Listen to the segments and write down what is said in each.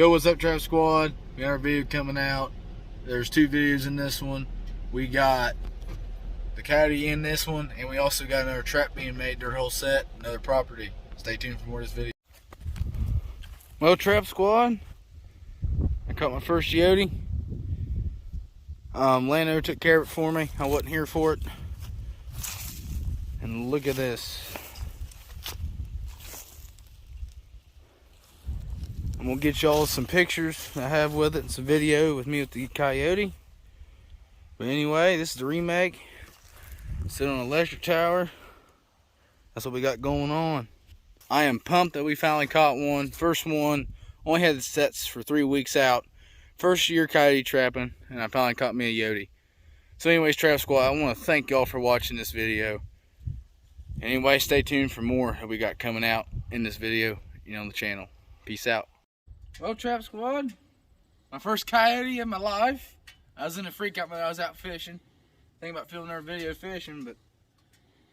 Yo, what's up, Trap Squad? We got our video coming out. There's 2 videos in this one. We got the Coyote in this one, and we also got another trap being made, dirt hole set, another property. Stay tuned for more of this video. Well, Trap Squad, I caught my first coyote. Lando took care of it for me. I wasn't here for it. And look at this. I'm gonna get y'all some pictures I have with it and some video with me with the coyote. But anyway, this is the remake. Sit on an electric tower. That's what we got going on. I am pumped that we finally caught one. First one. Only had the sets for 3 weeks out. First year coyote trapping, and I finally caught me a coyote. So anyways, Trap Squad, I want to thank y'all for watching this video. Anyway, stay tuned for more that we got coming out in this video, on the channel. Peace out. Well, Trap Squad, my first coyote in my life. I was in a freak out when I was out fishing. Thinking about filming our video fishing, but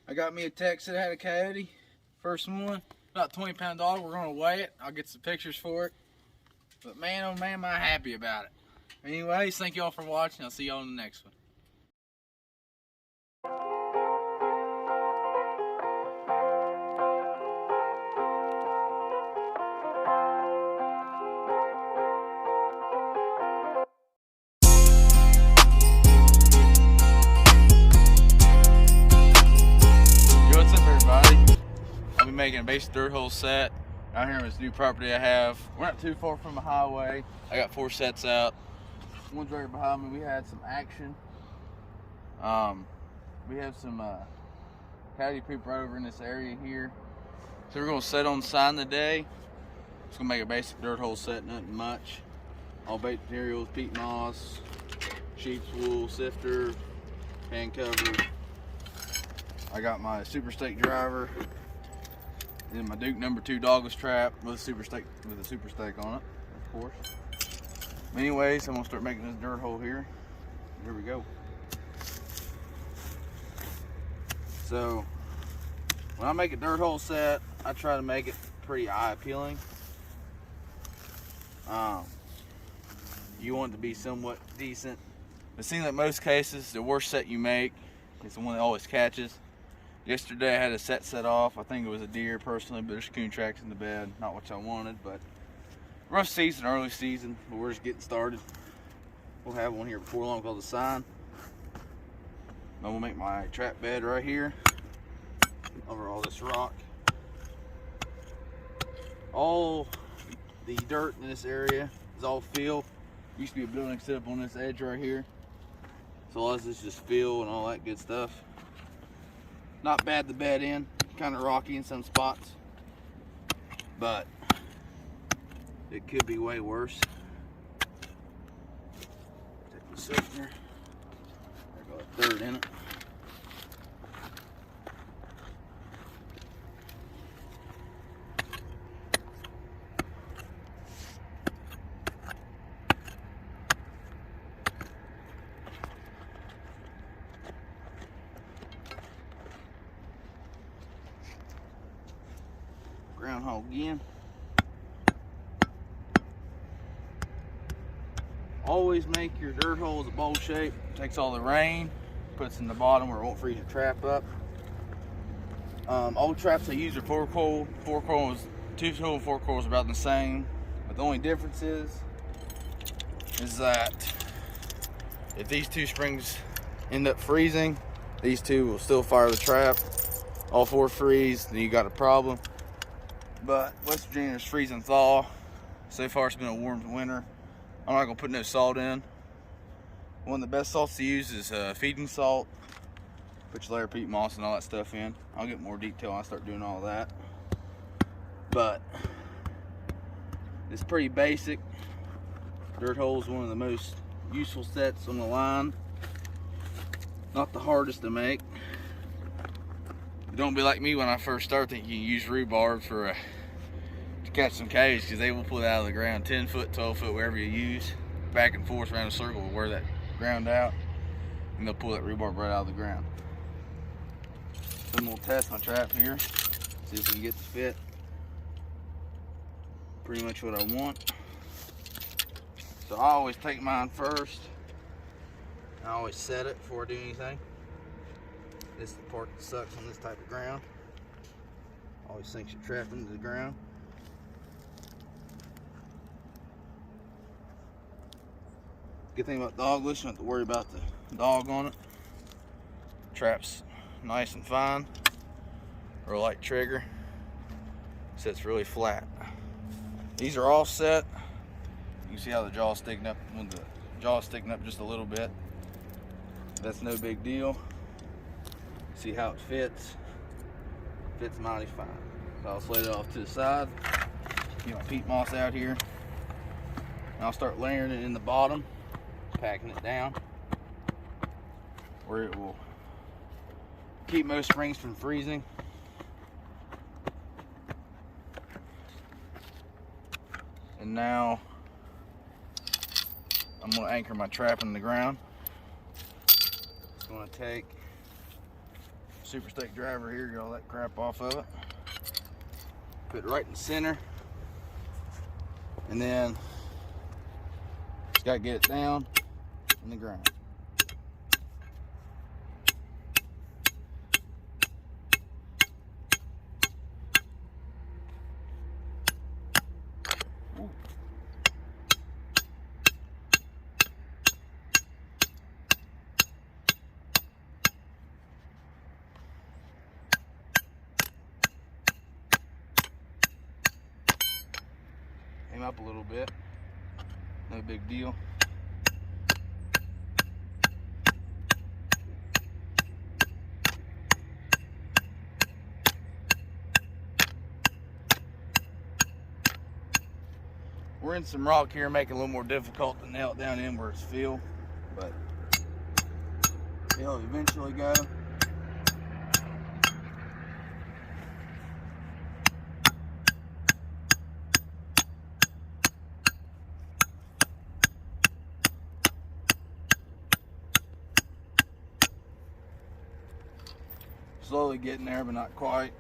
I got me a text that had a coyote. First one, about 20-pound dog. We're gonna weigh it. I'll get some pictures for it. But man, oh man, am I happy about it. Anyways, thank y'all for watching. I'll see y'all in the next one. Making a basic dirt hole set out here in this new property I have. We're not too far from the highway. I got 4 sets out. One's right behind me. We had some action. We have some coyote poop right over in this area here. So we're gonna set on the sign today. Just gonna make a basic dirt hole set, nothing much. All bait materials, peat moss, sheep's wool, sifter, hand cover. I got my super stake driver. And my Duke number 2 dogless trap with a super stake on it, of course. Anyways, I'm gonna start making this dirt hole here. Here we go. So when I make a dirt hole set, I try to make it pretty eye appealing. You want it to be somewhat decent. It seems like most cases, the worst set you make is the one that always catches. Yesterday I had a set off. I think it was a deer personally, but there's coon tracks in the bed. Not what I wanted, but rough season, early season, but we're just getting started. We'll have one here before long called the sign. I'm gonna make my trap bed right here over all this rock. All the dirt in this area is all fill. Used to be a building set up on this edge right here. So all this is just fill and all that good stuff. Not bad to bed in, kind of rocky in some spots, but it could be way worse. Take the sifter, there goes dirt in it. Groundhog again. Always make your dirt holes a bowl shape. Takes all the rain, puts in the bottom where it won't freeze your trap up. Old traps I use are 4-coil. 4-coil is 2-tool and 4-coil is about the same. But the only difference is that if these 2 springs end up freezing, these 2 will still fire the trap. All 4 freeze, then you got a problem. But West Virginia is freeze and thaw. So far it's been a warm winter. I'm not gonna put no salt in. One of the best salts to use is feeding salt. Put your layer of peat moss and all that stuff in. I'll get more detail when I start doing all that. But it's pretty basic. Dirt hole is one of the most useful sets on the line. Not the hardest to make. Don't be like me when I first started thinking you can use rhubarb to catch some coyotes, because they will pull it out of the ground 10 foot, 12 foot, wherever you use, back and forth around a circle to wear that ground out, and they'll pull that rhubarb right out of the ground. So I'm gonna test my trap here, see if we can get the fit. Pretty much what I want. So I always take mine first. I always set it before I do anything. This is the part that sucks on this type of ground. Always sinks your trap into the ground. Good thing about dogless, you don't have to worry about the dog on it. Trap's nice and fine. Real light trigger. Sits really flat. These are all set. You can see how the jaw's sticking up. When the jaw's sticking up just a little bit. That's no big deal. See how it fits. Fits mighty fine. So I'll slide it off to the side. Get my peat moss out here. And I'll start layering it in the bottom, packing it down where it will keep most springs from freezing. And now I'm going to anchor my trap in the ground. Just going to take super stake driver here, get all that crap off of it. Put it right in the center. And then just got to get it down in the ground. Aim up a little bit, no big deal. We're in some rock here, making it a little more difficult to nail it down in where it's filled, but it'll eventually go. Slowly getting there, but not quite.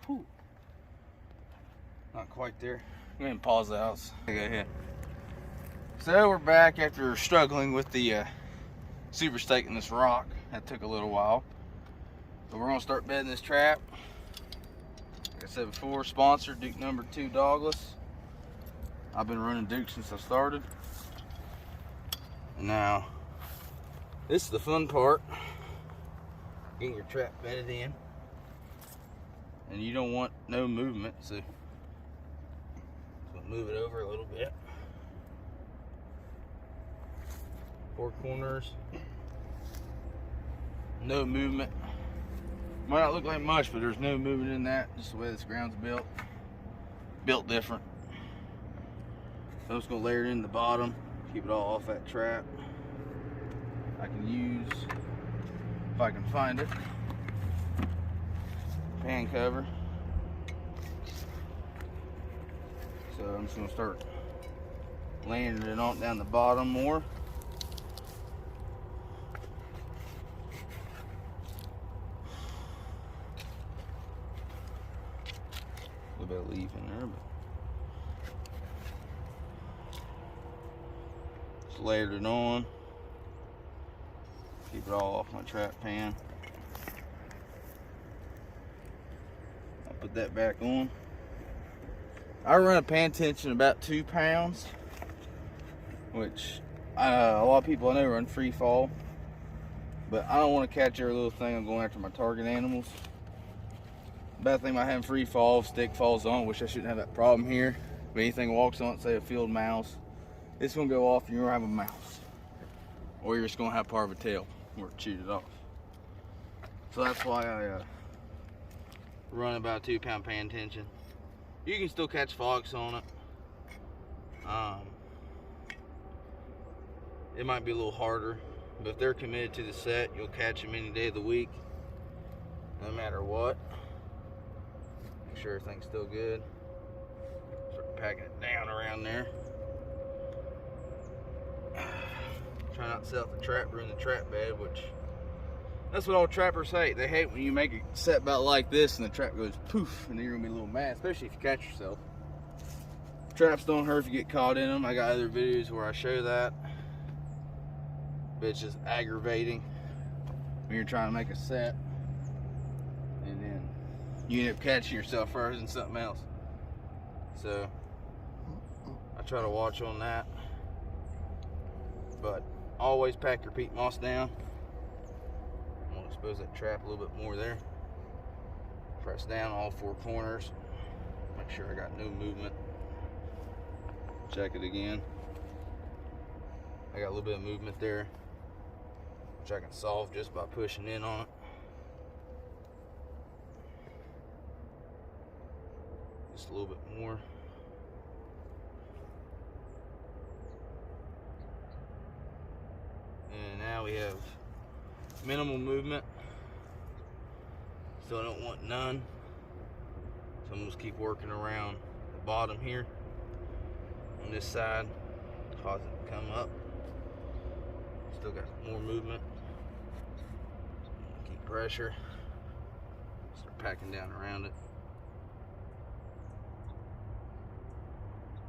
Whew. Not quite there. Go ahead and pause the house. Go ahead. So we're back after struggling with the super stake in this rock. That took a little while. But we're gonna start bedding this trap. Like I said before, sponsored Duke number 2 dogless. I've been running Duke since I started. And now, this is the fun part. Getting your trap bedded in. And you don't want no movement, so we'll move it over a little bit. 4 corners. No movement. Might not look like much, but there's no movement in that. Just the way this ground's built. Built different. So I'm just going to layer it in the bottom, keep it all off that trap. I can use, if I can find it, pan cover. So I'm just going to start laying it on down the bottom more. A little bit of leaf in there, but layered it on. Keep it all off my trap pan. I'll put that back on. I run a pan tension about 2 pounds, which a lot of people I know run free fall, but I don't want to catch every little thing I'm going after my target animals. Bad thing about having free fall, if stick falls on, which I shouldn't have that problem here. If anything walks on it, say a field mouse, it's gonna go off and you're gonna have a mouse. Or you're just gonna have part of a tail where it chewed it off. So that's why I run about a 2 pound pan tension. You can still catch fox on it. It might be a little harder, but if they're committed to the set, you'll catch them any day of the week, no matter what. Make sure everything's still good. Start packing it down around there. Try not to set up the trap, ruin the trap bed, which That's what all trappers hate. They hate when you make a set about like this and the trap goes poof, and then you're gonna be a little mad, especially if you catch yourself. Traps don't hurt if you get caught in them. I got other videos where I show that. But it's just aggravating when you're trying to make a set and then you end up catching yourself first in something else. So I try to watch on that. But always pack your peat moss down. I'm gonna expose that trap a little bit more there. Press down all four corners. Make sure I got no movement. Check it again. I got a little bit of movement there, which I can solve just by pushing in on it. Just a little bit more. And now we have minimal movement. Still don't want none. So I'm just keep working around the bottom here on this side, cause it to come up. Still got more movement. Keep pressure. Start packing down around it.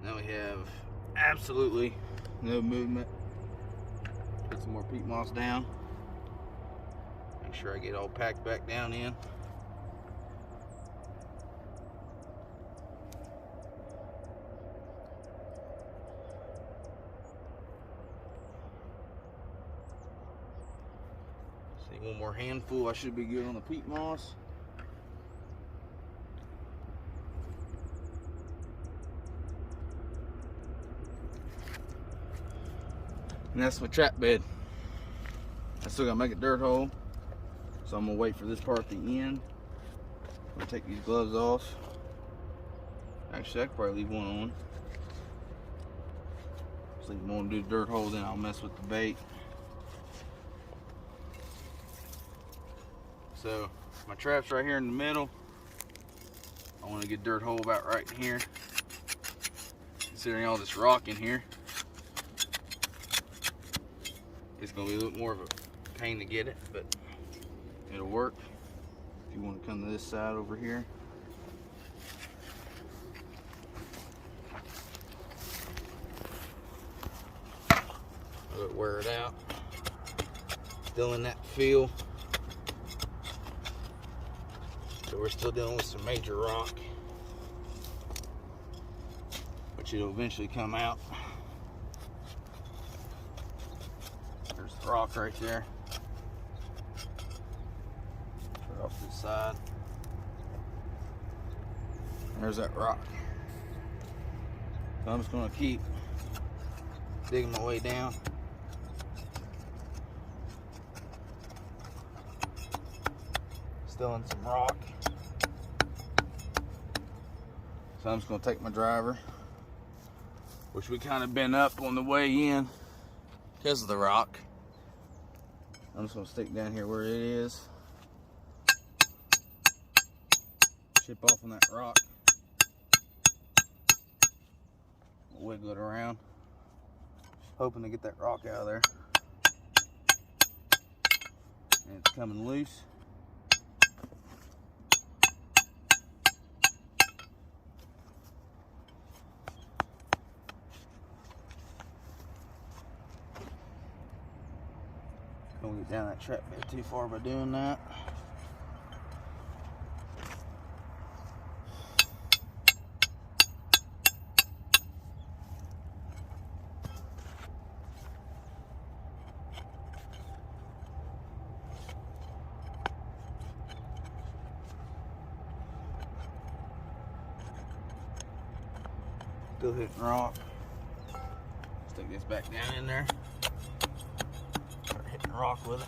Now we have absolutely no movement. Put some more peat moss down. Make sure I get all packed back down in. See, one more handful, I should be good on the peat moss. And that's my trap bed. I still gotta make a dirt hole, so I'm gonna wait for this part at the end. I'm gonna take these gloves off. Actually, I could probably leave one on. Just leave one to do the dirt hole, then I'll mess with the bait. So my trap's right here in the middle. I want to get dirt hole about right here. Considering all this rock in here, it's gonna be a little more of a pain to get it, but it'll work. If you want to come to this side over here. Let it wear it out. Still in that feel. So we're still dealing with some major rock, which it'll eventually come out. There's the rock right there. Put it off to the side. There's that rock. So I'm just going to keep digging my way down. Still in some rock. So I'm just going to take my driver, which we kind of bent up on the way in because of the rock. I'm just going to stick down here where it is. Chip off on that rock. Wiggle it around. Hoping to get that rock out of there. And it's coming loose. Don't get down that trap bed too far by doing that. Still hitting rock. Stick this back down in there. Start hitting rock with it.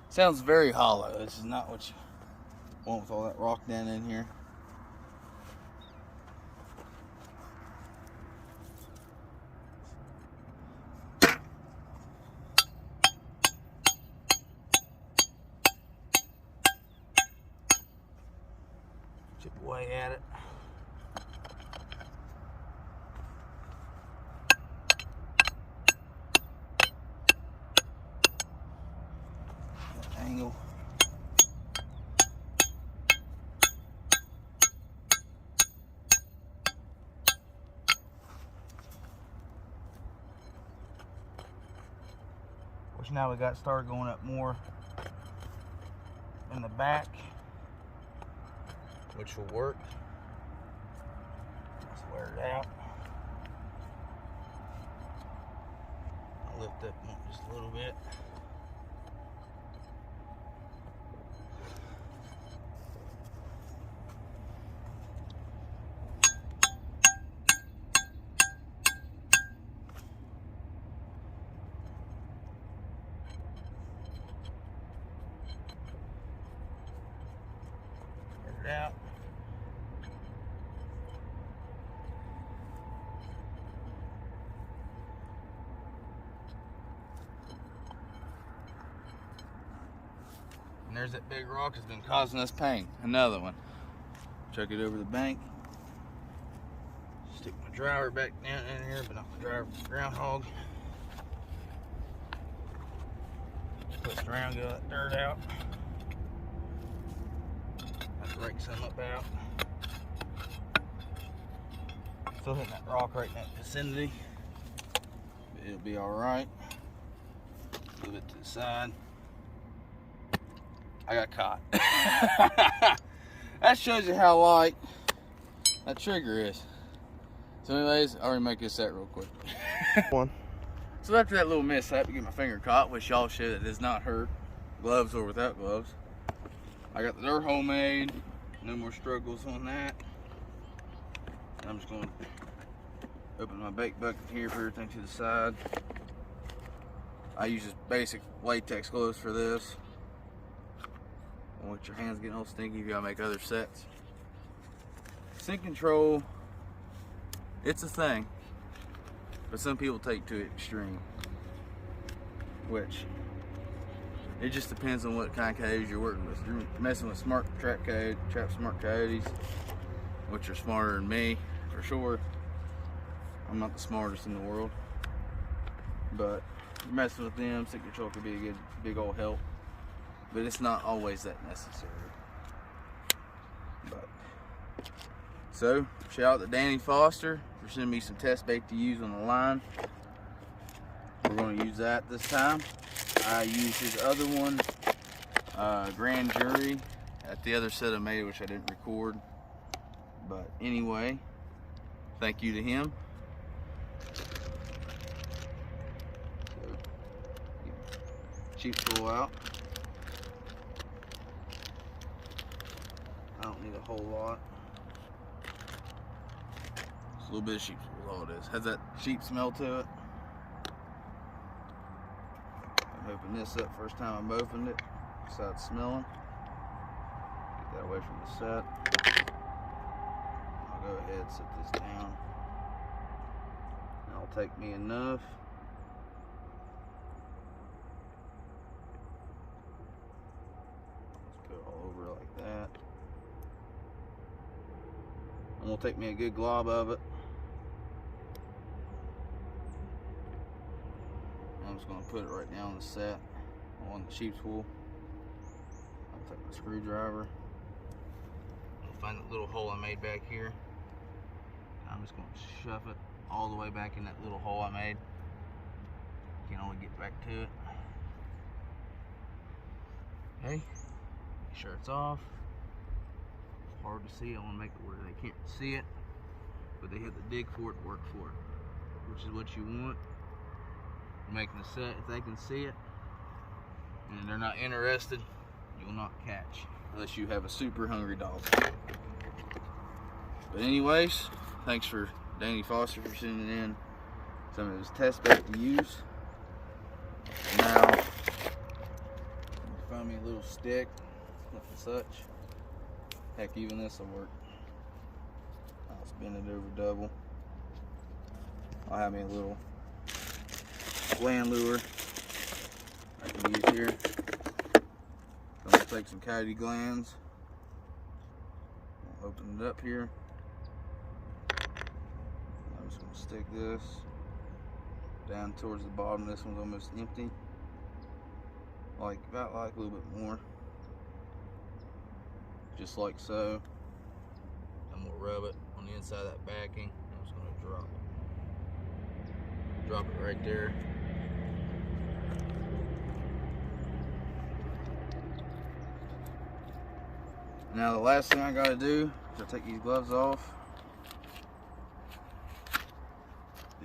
Sounds very hollow. This is not what you want with all that rock down in here. Chip away at it. now we got started going up more in the back, which will work. Let's wear it out. I'll lift up just a little bit. Out. And there's that big rock that's been causing us pain. Another one. Chuck it over the bank. Stick my driver back down in here, but not the driver, groundhog. Twist around, get all that dirt out. Rake some up out. Still hitting that rock right in that vicinity. But it'll be alright. Move it to the side. I got caught. That shows you how light that trigger is. So anyways, I'll remake this set real quick. One. So after that little mishap to get my finger caught, which y'all show that does not hurt, gloves or without gloves, I got the dirt hole made. No more struggles on that. I'm just going to open my bake bucket here for everything to the side. I use just basic latex gloves for this. Don't want your hands getting all stinky if you gotta make other sets. Scent control, it's a thing, but some people take to it extreme, which it just depends on what kind of coyotes you're working with. If you're messing with smart trap smart coyotes, which are smarter than me, for sure. I'm not the smartest in the world, but if you're messing with them, scent control could be a good, big old help. But it's not always that necessary. But so, shout out to Danny Foster for sending me some test bait to use on the line. We're going to use that this time. I used his other one, Grand Jury, at the other set I made, which I didn't record. But anyway, thank you to him. So, sheep's wool out. I don't need a whole lot. Just a little bit of sheep's wool, all it is. Has that sheep smell to it. Open this up first time I've opened it. So it's smelling. Get that away from the set. I'll go ahead and set this down. That'll take me enough. Let's put it all over like that. And we'll take me a good glob of it. I'm just going to put it right down on the set on the sheep's wool. I'll take my screwdriver. I'll find that little hole I made back here. I'm just going to shove it all the way back in that little hole I made. Can only get back to it. Okay, make sure it's off. It's hard to see. I want to make it where they can't see it, but they have to dig for it to work for it, which is what you want. Making a set, if they can see it and they're not interested, you'll not catch unless you have a super hungry dog. But anyways, thanks for Danny Foster for sending in some of his test bait to use. Now find me a little stick, nothing such. Heck, even this will work. I'll spin it over double. I'll have me a little land lure I can use here. I'm going to take some coyote glands. I'll open it up here. I'm just going to stick this down towards the bottom. This one's almost empty. About a little bit more. Just like so. I'm going to rub it on the inside of that backing. I'm just going to drop it. Drop it right there. Now the last thing I gotta do is I take these gloves off.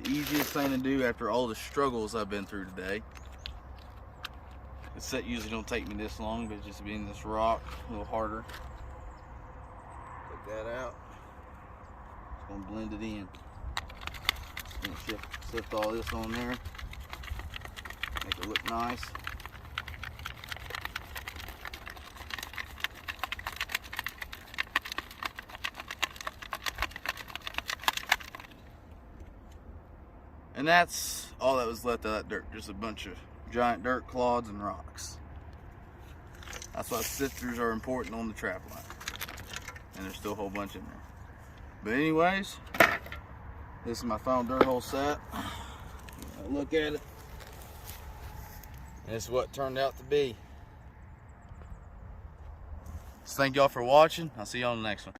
The easiest thing to do after all the struggles I've been through today. The set usually don't take me this long, but just being this rock a little harder. Take that out. Just gonna blend it in. Gonna sift all this on there. Make it look nice. And that's all that was left of that dirt. Just a bunch of giant dirt clods and rocks. That's why sifters are important on the trap line. And there's still a whole bunch in there. But anyways, this is my final dirt hole set. Look at it. And this is what it turned out to be. So thank y'all for watching. I'll see y'all on the next one.